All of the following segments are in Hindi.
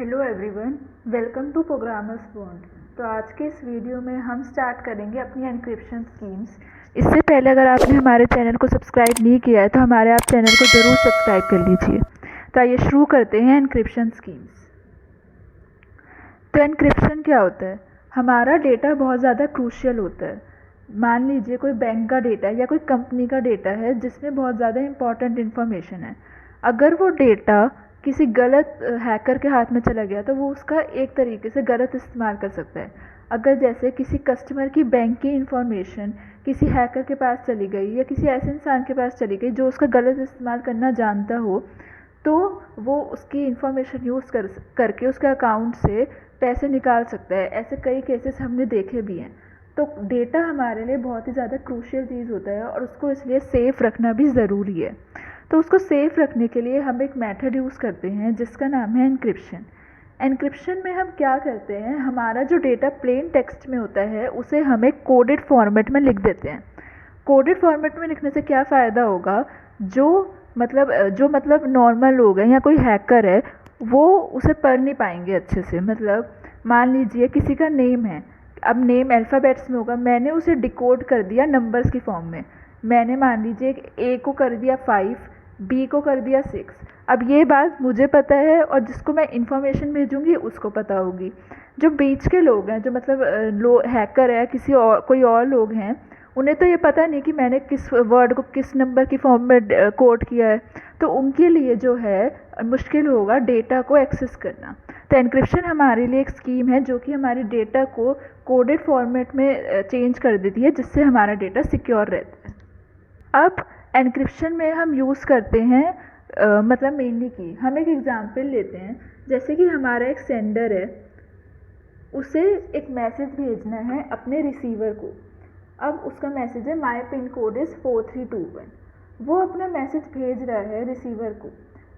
Hello everyone, welcome to Programmers Bond. तो आज के इस वीडियो में हम स्टार्ट करेंगे अपनी एनक्रिप्शन स्कीम्स। इससे पहले अगर आपने हमारे चैनल को सब्सक्राइब नहीं किया है तो हमारे आप चैनल को ज़रूर सब्सक्राइब कर लीजिए। तो आइए शुरू करते हैं एनक्रिप्शन स्कीम्स। तो एनक्रिप्शन क्या होता है? हमारा डेटा बहुत ज़्यादा क्रूशियल होता है। मान लीजिए कोई बैंक का डेटा है या कोई कंपनी का डेटा है जिसमें बहुत ज़्यादा इंपॉर्टेंट इन्फॉर्मेशन है। अगर वो डेटा किसी गलत हैकर के हाथ में चला गया तो वो उसका एक तरीके से गलत इस्तेमाल कर सकता है। अगर जैसे किसी कस्टमर की बैंक की इंफॉर्मेशन किसी हैकर के पास चली गई या किसी ऐसे इंसान के पास चली गई जो उसका गलत इस्तेमाल करना जानता हो, तो वो उसकी इंफॉर्मेशन यूज़ करके उसके अकाउंट से पैसे निकाल सकता है। ऐसे कई केसेस हमने देखे भी हैं। तो डेटा हमारे लिए बहुत ही ज़्यादा क्रूशियल चीज़ होता है और उसको इसलिए सेफ़ रखना भी ज़रूरी है। तो उसको सेफ़ रखने के लिए हम एक मेथड यूज़ करते हैं जिसका नाम है एनक्रिप्शन। एनक्रिप्शन में हम क्या करते हैं, हमारा जो डेटा प्लेन टेक्स्ट में होता है उसे हम एक कोडेड फॉर्मेट में लिख देते हैं। कोडेड फॉर्मेट में लिखने से क्या फ़ायदा होगा, जो मतलब नॉर्मल लोग हैं या कोई हैकर है वो उसे पढ़ नहीं पाएंगे अच्छे से। मतलब मान लीजिए किसी का नेम है, अब नेम अल्फ़ाबेट्स में होगा, मैंने उसे डिकोड कर दिया नंबर्स की फॉर्म में। मैंने मान लीजिए ए को कर दिया 5, बी को कर दिया 6। अब ये बात मुझे पता है और जिसको मैं इन्फॉर्मेशन भेजूंगी उसको पता होगी। जो बीच के लोग हैं, जो मतलब हैकर है, कोई और लोग हैं, उन्हें तो ये पता नहीं कि मैंने किस वर्ड को किस नंबर की फॉर्म में कोड किया है। तो उनके लिए जो है मुश्किल होगा डेटा को एक्सेस करना। तो एनक्रिप्शन हमारे लिए एक स्कीम है जो कि हमारे डेटा को कोडेड फॉर्मेट में चेंज कर देती है, जिससे हमारा डेटा सिक्योर रहता है। अब एनक्रिप्शन में हम यूज़ करते हैं मतलब मेनली की हम एक एग्जांपल लेते हैं। जैसे कि हमारा एक सेंडर है, उसे एक मैसेज भेजना है अपने रिसीवर को। अब उसका मैसेज है माई पिन कोड इज़ 4321। वो अपना मैसेज भेज रहा है रिसीवर को।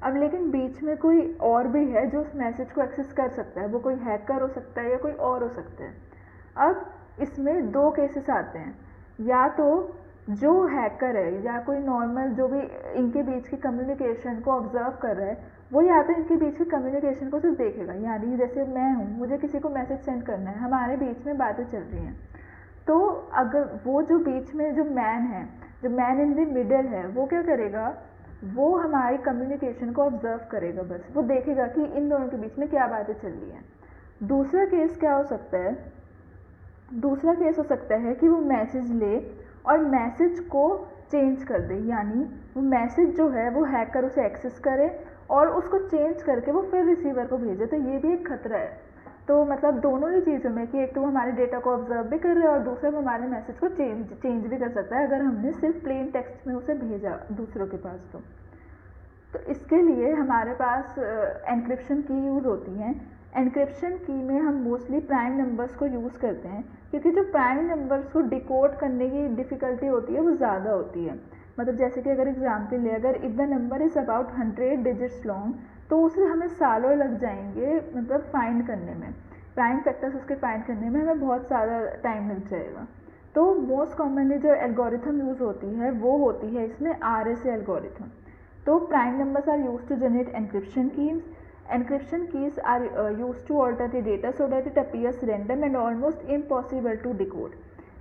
अब लेकिन बीच में कोई और भी है जो उस मैसेज को एक्सेस कर सकता है। वो कोई हैकर हो सकता है या कोई और हो सकता है। अब इसमें दो केसेस आते हैं, या तो जो हैकर है या कोई नॉर्मल जो भी इनके बीच की कम्युनिकेशन को ऑब्जर्व कर रहा है, वो या तो इनके बीच की कम्युनिकेशन को सिर्फ देखेगा। यानी जैसे मैं हूँ, मुझे किसी को मैसेज सेंड करना है, हमारे बीच में बातें चल रही हैं, तो अगर वो जो बीच में जो मैन है, जो मैन इन द मिडल है, वो क्या करेगा, वो हमारी कम्युनिकेशन को ऑब्जर्व करेगा। बस वो देखेगा कि इन दोनों के बीच में क्या बातें चल रही हैं। दूसरा केस क्या हो सकता है, दूसरा केस हो सकता है कि वो मैसेज ले और मैसेज को चेंज कर दे। यानी वो मैसेज जो है वो हैकर उसे एक्सेस करे और उसको चेंज करके वो फिर रिसीवर को भेजे। तो ये भी एक खतरा है। तो मतलब दोनों ही चीज़ों में कि एक तो वो हमारे डेटा को ऑब्जर्व भी कर रहा है और दूसरा वो हमारे मैसेज को चेंज भी कर सकता है अगर हमने सिर्फ प्लेन टेक्स्ट में उसे भेजा दूसरों के पास। तो इसके लिए हमारे पास एनक्रिप्शन की यूज़ होती हैं। एनक्रिप्शन की में हम मोस्टली प्राइम नंबर्स को यूज़ करते हैं, क्योंकि जो प्राइम नंबर्स को डिकोड करने की डिफ़िकल्टी होती है वो ज़्यादा होती है। मतलब जैसे कि अगर एग्जाम्पल ले, अगर if the number is about 100 digits long, तो उसे हमें सालों लग जाएंगे मतलब फाइंड करने में, प्राइम फैक्टर्स उसके फाइंड करने में हमें बहुत ज़्यादा टाइम लग जाएगा। तो मोस्ट कॉमनली जो एल्गोरिथम यूज़ होती है वो होती है इसमें RSA एल्गोरिथम। तो prime numbers are used to generate encryption keys. Encryption keys are used to alter the data so that it appears random and almost impossible to decode.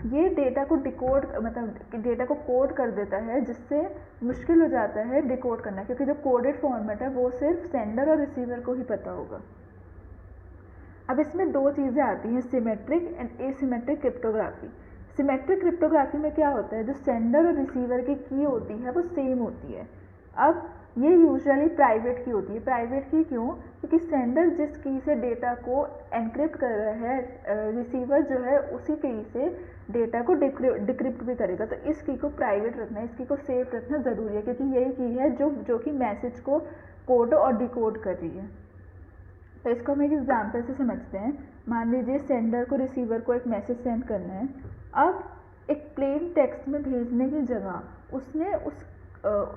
ये डेटा को डिकोड मतलब डेटा को कोड कर देता है, जिससे मुश्किल हो जाता है डिकोड करना, क्योंकि जो कोडेड फॉर्मेट है वो सिर्फ सेंडर और रिसीवर को ही पता होगा। अब इसमें दो चीज़ें आती हैं, symmetric and asymmetric cryptography. Symmetric cryptography में क्या होता है, जो सेंडर और रिसीवर की की होती है वो सेम होती है। अब ये यूजुअली प्राइवेट की होती है। प्राइवेट की क्यों? क्योंकि सेंडर जिस की से डेटा को एनक्रिप्ट कर रहा है, रिसीवर जो है उसी की से डेटा को डिक्रिप्ट भी करेगा। तो इस की को प्राइवेट रखना, इस की को सेफ रखना ज़रूरी है, क्योंकि यही की है जो कि मैसेज को कोड और डिकोड कर रही है। तो इसको हम एक एग्जाम्पल से समझते हैं। मान लीजिए सेंडर को रिसीवर को एक मैसेज सेंड करना है। अब एक प्लेन टेक्स्ट में भेजने की जगह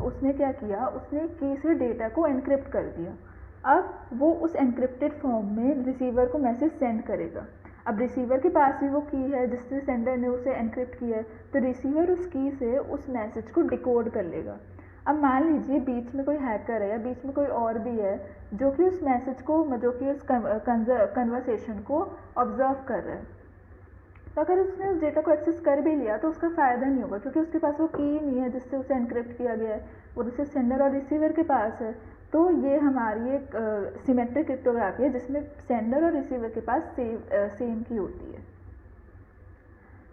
उसने क्या किया, उसने की से डेटा को एनक्रिप्ट कर दिया। अब वो उस एनक्रिप्टेड फॉर्म में रिसीवर को मैसेज सेंड करेगा। अब रिसीवर के पास भी वो की है जिससे सेंडर ने उसे एनक्रिप्ट किया है, तो रिसीवर उस की से उस मैसेज को डिकोड कर लेगा। अब मान लीजिए बीच में कोई हैकर है या बीच में कोई और भी है जो कि उस मैसेज को, जो कि उस कन्वर्सेशन को ऑब्जर्व कर रहा है। तो अगर उसने उस डेटा को एक्सेस कर भी लिया तो उसका फ़ायदा नहीं होगा, क्योंकि उसके पास वो की नहीं है जिससे उसे एनक्रिप्ट किया गया है, वो तो सिर्फ सेंडर और रिसीवर के पास है। तो ये हमारी एक सिमेट्रिक क्रिप्टोग्राफी है जिसमें सेंडर और रिसीवर के पास सेम की होती है।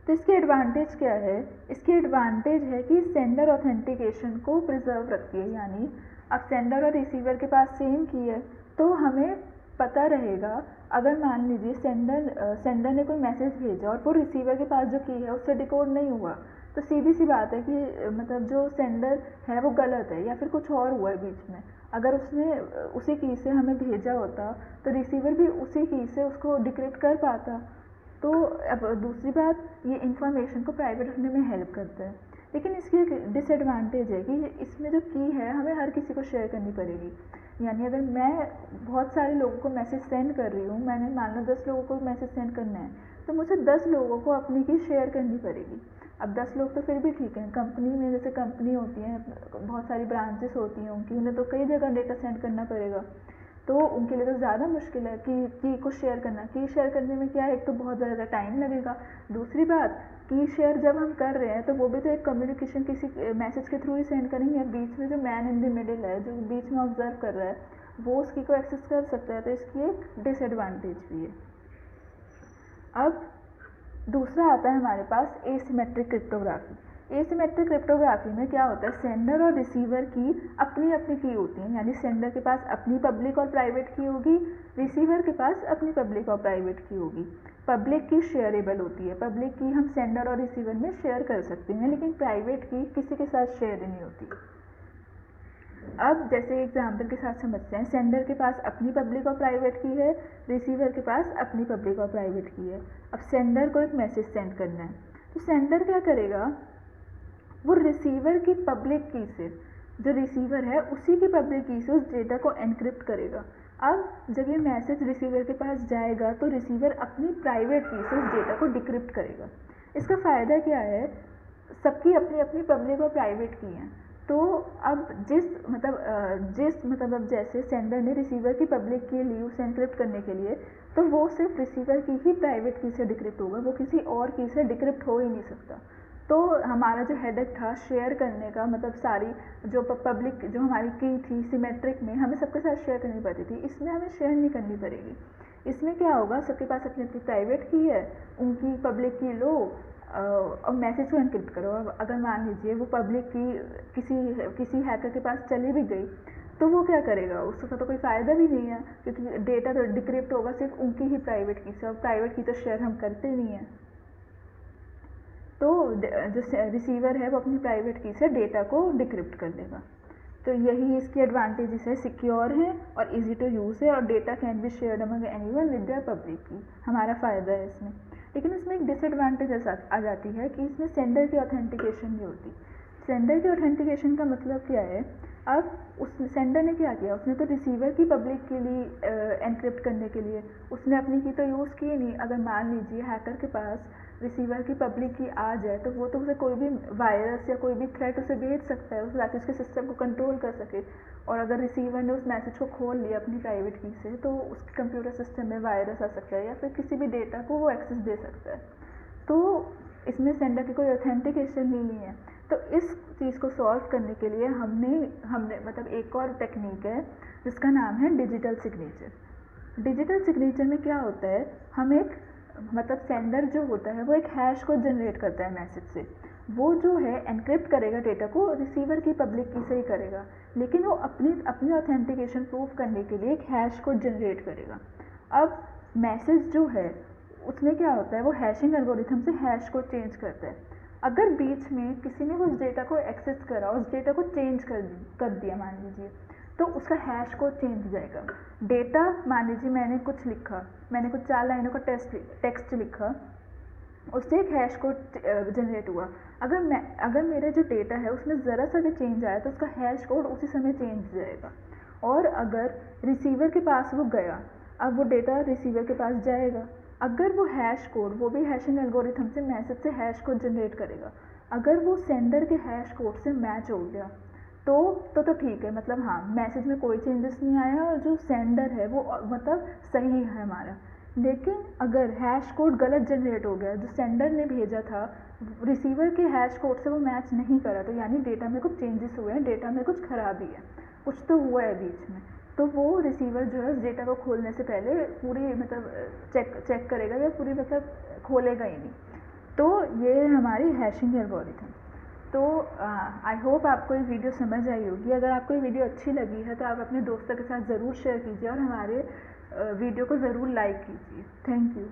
तो इसकी एडवांटेज क्या है? इसकी एडवांटेज है कि सेंडर ऑथेंटिकेशन को प्रिजर्व रखती है, यानी अब सेंडर और रिसीवर के पास सेम की है तो हमें पता रहेगा, अगर मान लीजिए सेंडर ने कोई मैसेज भेजा और वो रिसीवर के पास जो की है उससे डिकोड नहीं हुआ, तो सीधी सी बात है कि मतलब जो सेंडर है वो गलत है या फिर कुछ और हुआ है बीच में। अगर उसने उसी की से हमें भेजा होता तो रिसीवर भी उसी की से उसको डिक्रिप्ट कर पाता। तो अब दूसरी बात, ये इंफॉर्मेशन को प्राइवेट रखने में हेल्प करता है। लेकिन इसकी एक डिसएडवांटेज है कि इसमें जो की है हमें हर किसी को शेयर करनी पड़ेगी। यानी अगर मैं बहुत सारे लोगों को मैसेज सेंड कर रही हूँ, मैंने मान लो 10 लोगों को मैसेज सेंड करना है, तो मुझे 10 लोगों को अपनी की शेयर करनी पड़ेगी। अब 10 लोग तो फिर भी ठीक है, कंपनी में जैसे कंपनी होती है, बहुत सारी ब्रांचेस होती हैं उनकी, उन्हें तो कई जगह डेटा सेंड करना पड़ेगा, तो उनके लिए तो ज़्यादा मुश्किल है कि की को शेयर करना। की शेयर करने में क्या है, एक तो बहुत ज़्यादा टाइम लगेगा, दूसरी बात की शेयर जब हम कर रहे हैं तो वो भी तो एक कम्युनिकेशन किसी मैसेज के थ्रू ही सेंड करेंगे। बीच में जो मैन इन द मिडिल है, जो बीच में ऑब्जर्व कर रहा है, वो उस की को एक्सेस कर सकता है, तो इसकी एक डिसएडवांटेज भी है। अब दूसरा आता है हमारे पास एसिमेट्रिक क्रिप्टोग्राफी। एसिमेट्रिक क्रिप्टोग्राफी में क्या होता है, सेंडर और रिसीवर की अपनी अपनी की होती है, यानी सेंडर के पास अपनी पब्लिक और प्राइवेट की होगी, रिसीवर के पास अपनी पब्लिक और प्राइवेट की होगी। पब्लिक की शेयरेबल होती है, पब्लिक की हम सेंडर और रिसीवर में शेयर कर सकते हैं, लेकिन प्राइवेट की किसी के साथ शेयर नहीं होती। अब जैसे एग्जाम्पल के साथ समझते हैं, सेंडर के पास अपनी पब्लिक और प्राइवेट की है, रिसीवर के पास अपनी पब्लिक और प्राइवेट की है। अब सेंडर को एक मैसेज सेंड करना है, तो सेंडर क्या करेगा, वो रिसीवर की पब्लिक की से, जो रिसीवर है उसी की पब्लिक की से उस डेटा को एनक्रिप्ट करेगा। अब जब ये मैसेज रिसीवर के पास जाएगा तो रिसीवर अपनी प्राइवेट की से उस डेटा को डिक्रिप्ट करेगा। इसका फ़ायदा क्या है, सबकी अपनी अपनी पब्लिक और प्राइवेट की हैं, तो अब जिस अब जैसे सेंडर ने रिसीवर की पब्लिक की ली उसे एनक्रिप्ट करने के लिए, तो वो सिर्फ रिसीवर की ही प्राइवेट की से डिक्रिप्ट होगा, वो किसी और की से डिक्रिप्ट हो ही नहीं सकता। तो हमारा जो हेडेक था शेयर करने का, मतलब सारी जो पब्लिक जो हमारी की थी सिमेट्रिक में हमें सबके साथ शेयर करनी पड़ती थी, इसमें हमें शेयर नहीं करनी पड़ेगी। इसमें क्या होगा, सबके पास अपनी अपनी प्राइवेट की है, उनकी पब्लिक की लो और मैसेज को एनक्रिप्ट करो। अब अगर मान लीजिए वो पब्लिक की किसी हैकर के पास चली भी गई, तो वो क्या करेगा, उसका तो कोई फ़ायदा भी नहीं है, क्योंकि डेटा तो डिक्रिप्ट होगा सिर्फ उनकी ही प्राइवेट की से, और प्राइवेट की तो शेयर हम करते नहीं हैं। तो जो रिसीवर है वो अपनी प्राइवेट की से डेटा को डिक्रिप्ट कर देगा। तो यही इसकी एडवांटेजेस है, सिक्योर है और इजी टू यूज़ है, और data can be shared among anyone with their public की, हमारा फ़ायदा है इसमें। लेकिन इसमें एक डिसएडवांटेज आ जाती है कि इसमें सेंडर की ऑथेंटिकेशन नहीं होती। सेंडर की ऑथेंटिकेशन का मतलब क्या है, अब उस सेंडर ने क्या किया, उसने तो रिसीवर की पब्लिक के लिए एनक्रिप्ट करने के लिए उसने अपनी की तो यूज़ की नहीं। अगर मान लीजिए हैकर के पास रिसीवर की पब्लिक की आ जाए तो वो तो उसे कोई भी वायरस या कोई भी थ्रेट उसे भेज सकता है, उस ताकि उसके सिस्टम को कंट्रोल कर सके। और अगर रिसीवर ने उस मैसेज को खोल लिया अपनी प्राइवेट की से, तो उसके कंप्यूटर सिस्टम में वायरस आ सकता है या फिर किसी भी डेटा को वो एक्सेस दे सकता है। तो इसमें सेंडर की कोई ऑथेंटिकेशन नहीं है। तो इस चीज़ को सॉल्व करने के लिए हमने एक और टेक्निक है जिसका नाम है डिजिटल सिग्नेचर। डिजिटल सिग्नेचर में क्या होता है, हम एक सेंडर जो होता है वो एक हैश को जनरेट करता है मैसेज से, वो जो है एनक्रिप्ट करेगा डेटा को, रिसीवर की पब्लिक की से ही करेगा, लेकिन वो अपनी ऑथेंटिकेशन प्रूफ करने के लिए एक हैश को जनरेट करेगा। अब मैसेज जो है उसमें क्या होता है, वो हैशिंग एल्गोरिथम से हैश को चेंज करता है। अगर बीच में किसी ने उस डेटा को एक्सेस करा, उस डेटा को चेंज कर दिया मान लीजिए, तो उसका हैश कोड चेंज हो जाएगा। डेटा मान लीजिए मैंने कुछ लिखा, मैंने कुछ 4 लाइनों का टेक्स्ट लिखा, उससे एक हैश कोड जनरेट हुआ। अगर मेरा जो डेटा है उसमें ज़रा सा भी चेंज आया तो उसका हैश कोड उसी समय चेंज हो जाएगा। और अगर रिसीवर के पास वो गया, अब वो डेटा रिसीवर के पास जाएगा, अगर वो हैश कोड, वो भी हैशिंग एल्गोरिथम से मैसेज से हैश कोड जनरेट करेगा, अगर वो सेंडर के हैश कोड से मैच हो गया तो ठीक है, मतलब हाँ मैसेज में कोई चेंजेस नहीं आया और जो सेंडर है वो मतलब सही है हमारा। लेकिन अगर हैश कोड गलत जनरेट हो गया, जो सेंडर ने भेजा था रिसीवर के हैश कोड से वो मैच नहीं करा, तो यानी डेटा में कुछ चेंजेस हुए हैं, डेटा में कुछ खराबी है, कुछ तो हुआ है बीच में, तो वो रिसीवर जो है उस डेटा को खोलने से पहले पूरी मतलब चेक करेगा या पूरी मतलब खोलेगा ही नहीं। तो ये हमारी हैशिंग एल्गोरिथम। तो आई होप आपको ये वीडियो समझ आई होगी। अगर आपको ये वीडियो अच्छी लगी है तो आप अपने दोस्तों के साथ ज़रूर शेयर कीजिए और हमारे वीडियो को ज़रूर लाइक कीजिए। Thank you.